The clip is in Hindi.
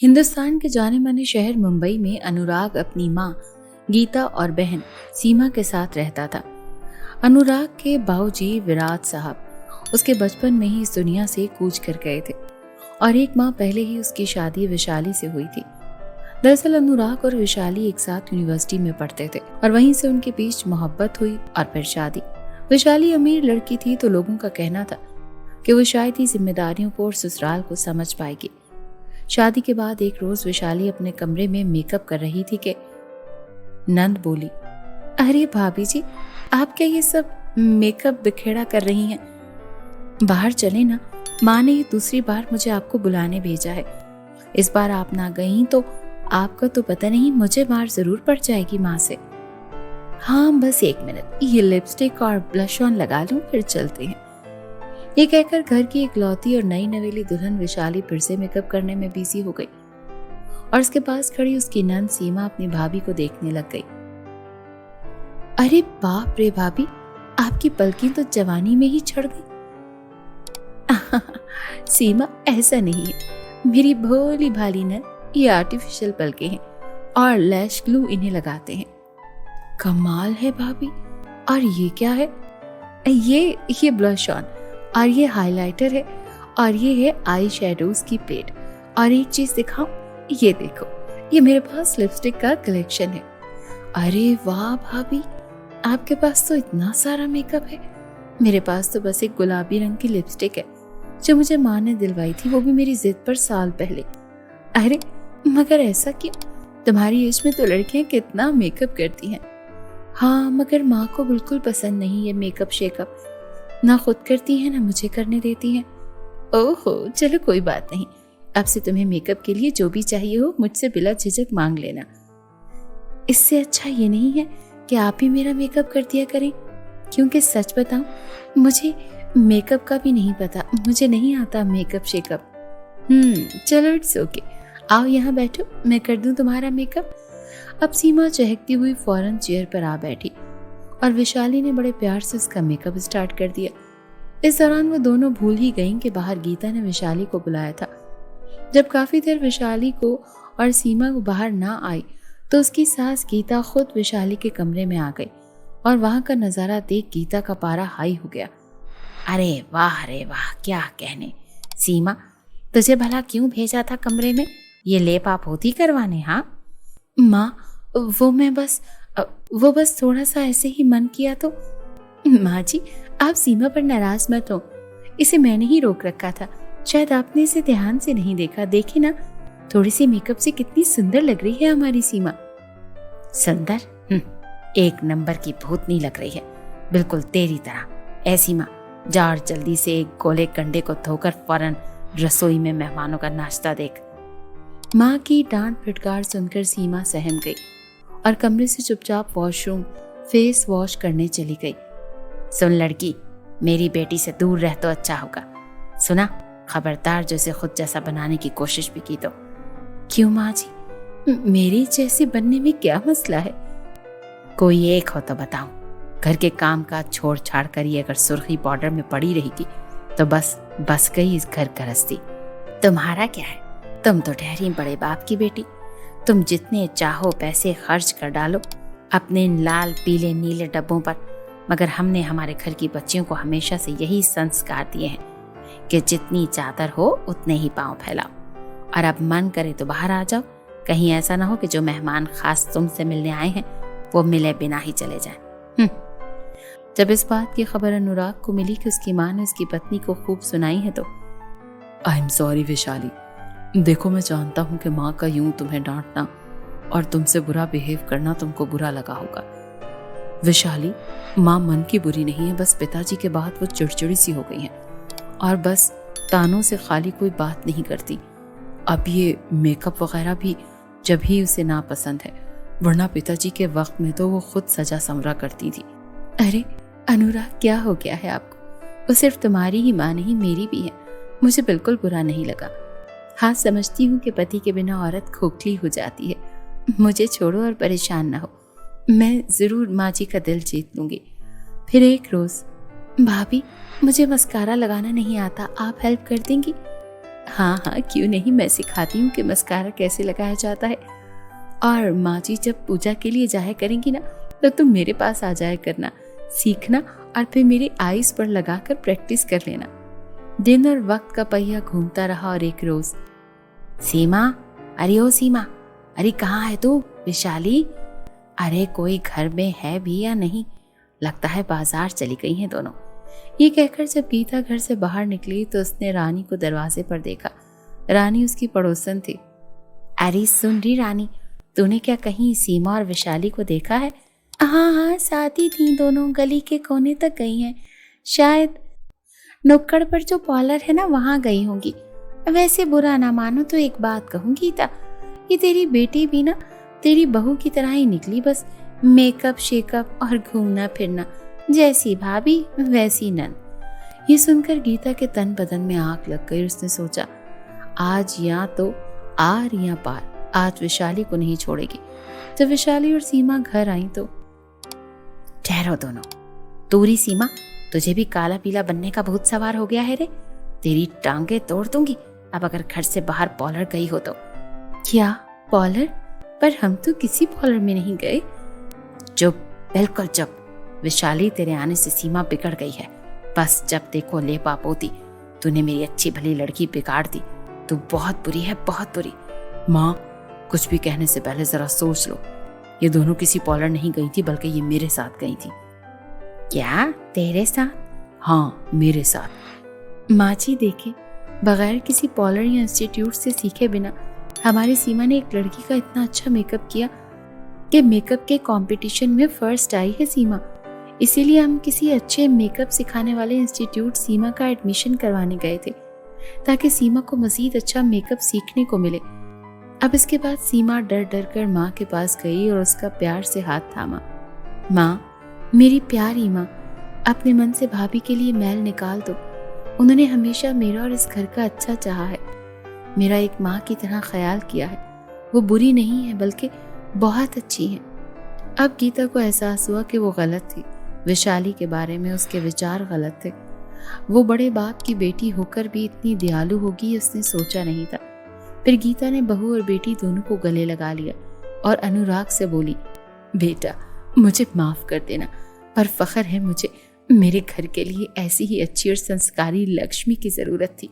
हिंदुस्तान के जाने माने शहर मुंबई में अनुराग अपनी माँ गीता और बहन सीमा के साथ रहता था। अनुराग के बाऊजी विराट साहब उसके बचपन में ही इस दुनिया से कूच कर गए थे और एक माह पहले ही उसकी शादी विशाली से हुई थी। दरअसल अनुराग और विशाली एक साथ यूनिवर्सिटी में पढ़ते थे और वहीं से उनके बीच मोहब्बत हुई और फिर शादी। विशाली अमीर लड़की थी तो लोगों का कहना था कि वो शायद ही जिम्मेदारियों को और ससुराल को समझ पाएगी। शादी के बाद एक रोज विशाली अपने कमरे में मेकअप कर रही थी कि नंद बोली, अरे भाभी जी, आप क्या ये सब मेकअप बिखेड़ा कर रही हैं? बाहर चले ना, माँ ने ये दूसरी बार मुझे आपको बुलाने भेजा है। इस बार आप ना गई तो आपका तो पता नहीं, मुझे मार जरूर पड़ जाएगी माँ से। हाँ बस एक मिनट, ये लिपस्टिक और ब्लश ऑन लगा लूं फिर चलते हैं। ये कहकर घर की इकलौती और नई नवेली दुल्हन विशाली फिर से मेकअप करने में बिजी हो गई और उसके पास खड़ी उसकी नंद सीमा अपनी भाभी को देखने लग गई। अरे बाप रे भाभी, आपकी पलकें तो जवानी में ही छड़ गई। सीमा, ऐसा नहीं है, मेरी भोली भाली नंद ये आर्टिफिशियल पलकें हैं और लैश ग्लू इन्हें लगाते हैं। कमाल है भाभी, और ये क्या है? ये ब्लश ऑन और ये हाइलाइटर है और ये है आई शेडोज की प्लेट। और एक चीज दिखाऊं, ये देखो, ये मेरे पास लिपस्टिक का कलेक्शन है। अरे वाह भाभी, आपके पास तो इतना सारा मेकअप है। मेरे पास तो बस एक गुलाबी रंग की लिपस्टिक है जो मुझे माँ ने दिलवाई थी, वो भी मेरी जिद पर साल पहले। अरे मगर ऐसा क्यों? तुम्हारी एज में तो लड़कियां कितना मेकअप करती हैं। हाँ मगर माँ को बिल्कुल पसंद नहीं है मेकअप शेकअप, ना खुद करती है ना मुझे करने देती है। ओहो चलो कोई बात नहीं, अब से तुम्हें मेकअप के लिए जो भी चाहिए हो मुझसे बिला झिझक मांग लेना। इससे अच्छा ये नहीं है कि आप ही मेरा मेकअप कर दिया करें, क्योंकि सच बताऊं मुझे मेकअप का भी नहीं पता, मुझे नहीं आता मेकअप शेकअप। चलो इट्स ओके, आओ यहाँ बैठो, मैं कर दूं तुम्हारा मेकअप। अब सीमा चहकती हुई फौरन चेयर पर आ बैठी और विशाली ने बड़े प्यार से उसका मेकअप स्टार्ट कर दिया। इस दौरान वो दोनों भूल ही गईं कि बाहर गीता ने विशाली को बुलाया था। जब काफी देर विशाली को और सीमा को बाहर ना आई तो उसकी सास गीता खुद विशाली के कमरे में आ गई और वहां का नजारा देख गीता का पारा हाई हो गया। अरे वाह, क्या कहने। सीमा, तुझे भला क्यों भेजा था कमरे में, ये लेप आप होती करवाने? हाँ माँ, वो बस थोड़ा सा ऐसे ही मन किया तो। माँ जी, आप सीमा पर नाराज मत हो, इसे मैंने ही रोक रखा था, शायद आपने इसे ध्यान से नहीं देखा। देखी ना, थोड़ी सी मेकअप से कितनी सुंदर लग रही है हमारी सीमा। सुंदर? एक नंबर की भूतनी लग रही है, बिल्कुल तेरी तरह। ऐसी माँ, जा और जल्दी से एक गोले कंडे को धोकर फौरन रसोई में मेहमानों का नाश्ता देख। माँ की डांट फटकार सुनकर सीमा सहम गई और कमरे से चुपचाप वॉशरूम फेस वॉश करने चली गई। सुन लड़की, मेरी बेटी से दूर रह तो अच्छा होगा, सुना? खबरदार जो इसे खुद जैसा बनाने की कोशिश भी की तो। क्यों माँ जी, मेरी जैसी बनने में क्या मसला है? कोई एक हो तो बताऊं। घर के काम काज छोड़ छाड़ कर ये अगर सुर्खी बॉर्डर में पड़ी रहेगी तो बस गई इस घर गृहस्थी। तुम्हारा क्या है, तुम तो ठहरी बड़े बाप की बेटी, तुम जितने चाहो पैसे खर्च कर डालो अपने इन लाल पीले नीले डब्बों पर, मगर हमने हमारे घर की बच्चियों को हमेशा से यही संस्कार दिए हैं कि जितनी चादर हो उतने ही पांव फैलाओ, और अब मन करे तो बाहर आ जाओ। कहीं ऐसा ना हो कि जो मेहमान खास तुमसे मिलने आए हैं वो मिले बिना ही चले जाएं। जब इस बात की खबर अनुराग को मिली कि उसकी माँ ने उसकी पत्नी को खूब सुनाई है तो आई एम सॉरी विशाली, देखो मैं जानता हूँ कि माँ का यूं तुम्हें डांटना और तुमसे बुरा बिहेव करना तुमको बुरा लगा होगा। विशाली, माँ मन की बुरी नहीं है, बस पिताजी के बाद वो चिड़चिड़ी सी हो गई हैं और बस तानों से खाली कोई बात नहीं करती। अब ये मेकअप वगैरह भी जब ही उसे नापसंद है, वरना पिताजी के वक्त में तो वो खुद सजा संवरा करती थी। अरे अनुराग, क्या हो गया है आपको? वो सिर्फ तुम्हारी ही माँ नहीं, मेरी भी है, मुझे बिल्कुल बुरा नहीं लगा। हाँ समझती हूँ कि पति के बिना औरत खोखली हो जाती है, मुझे छोड़ो और परेशान ना हो, मैं जरूर माँ जी का दिल जीत लूंगी। फिर एक रोज, भाभी मुझे मस्कारा लगाना नहीं आता, आप हेल्प कर देंगी? हाँ हाँ, क्यों नहीं, मैं सिखाती हूँ कि मस्कारा कैसे लगाया जाता है। और माँ जी जब पूजा के लिए जाया करेंगी ना, तो तुम मेरे पास आ जाया करना, सीखना और फिर मेरे आईज पर लगाकर प्रैक्टिस कर लेना। दिन और वक्त का पहिया घूमता रहा और एक रोज, सीमा, अरे ओ सीमा, अरे कहाँ है तू? विशाली, अरे कोई घर में है भी या नहीं? लगता है बाजार चली गई हैं दोनों। ये कहकर जब गीता घर से बाहर निकली तो उसने रानी को दरवाजे पर देखा। रानी उसकी पड़ोसन थी। अरे सुन रही रानी, तूने क्या कहीं सीमा और विशाली को देखा है? हाँ हाँ, साथ ही थी दोनों, गली के कोने तक गई हैं। शायद नुक्कड़ पर जो पार्लर है ना, वहां गई होंगी। वैसे बुरा ना मानो तो एक बात कहूँ गीता, ये तेरी बेटी भी ना तेरी बहू की तरह ही निकली, बस मेकअप शेकअप और घूमना फिरना, जैसी भाभी वैसी नंद। ये सुनकर गीता के तन बदन में आग लग गई। उसने सोचा, आज या तो आर या पार, आज विशाली को नहीं छोड़ेगी। जब विशाली और सीमा घर आई तो, ठहरो दोनों, तूरी सीमा, तुझे भी काला पीला बनने का भूत सवार हो गया है रे। तेरी टांगे तोड़ दूंगी अब अगर घर से बाहर पार्लर गई हो तो। क्या पार्लर? पर हम तो किसी पार्लर में नहीं गए। चुप, बिल्कुल चुप। विशाली, तेरे आने से सीमा बिगड़ गई है। बस जब देखो लेपा पोती, तूने मेरी अच्छी भली लड़की बिगाड़ दी। तू बहुत बुरी है, बहुत बुरी। माँ, कुछ भी कहने से पहले जरा सोच लो। ये दोनों किसी पार्लर नहीं गई थी, बल्कि ये मेरे साथ गई थी। क्या, तेरे साथ? हाँ, मेरे साथ। माँ जी देखे, बगैर किसी पार्लर या इंस्टीट्यूट से सीखे बिना हमारी सीमा ने एक लड़की का इतना अच्छा मेकअप किया कि मेकअप के कंपटीशन में फर्स्ट आई है सीमा। इसीलिए हम किसी अच्छे मेकअप सिखाने वाले इंस्टीट्यूट सीमा का एडमिशन करवाने गए थे, ताकि सीमा को मजीद अच्छा मेकअप सीखने को मिले। अब इसके बाद सीमा डर डर कर माँ के पास गई और उसका प्यार से हाथ थामा। माँ, मेरी प्यारी माँ, अपने मन से भाभी के लिए मैल निकाल दो। उन्होंने हमेशा मेरा और इस घर का अच्छा चाहा है, मेरा एक माँ की तरह ख्याल किया है। वो बुरी नहीं है, बल्कि बहुत अच्छी है। अब गीता को एहसास हुआ कि वो गलत थी। विशाली के बारे में उसके विचार गलत थे। वो बड़े बाप की बेटी होकर भी इतनी दयालु होगी उसने सोचा नहीं था। फिर गीता ने बहू और बेटी दोनों को गले लगा लिया और अनुराग से बोली, बेटा, मुझे माफ कर देना, पर फख्र है मुझे, मेरे घर के लिए ऐसी ही अच्छी और संस्कारी लक्ष्मी की जरूरत थी।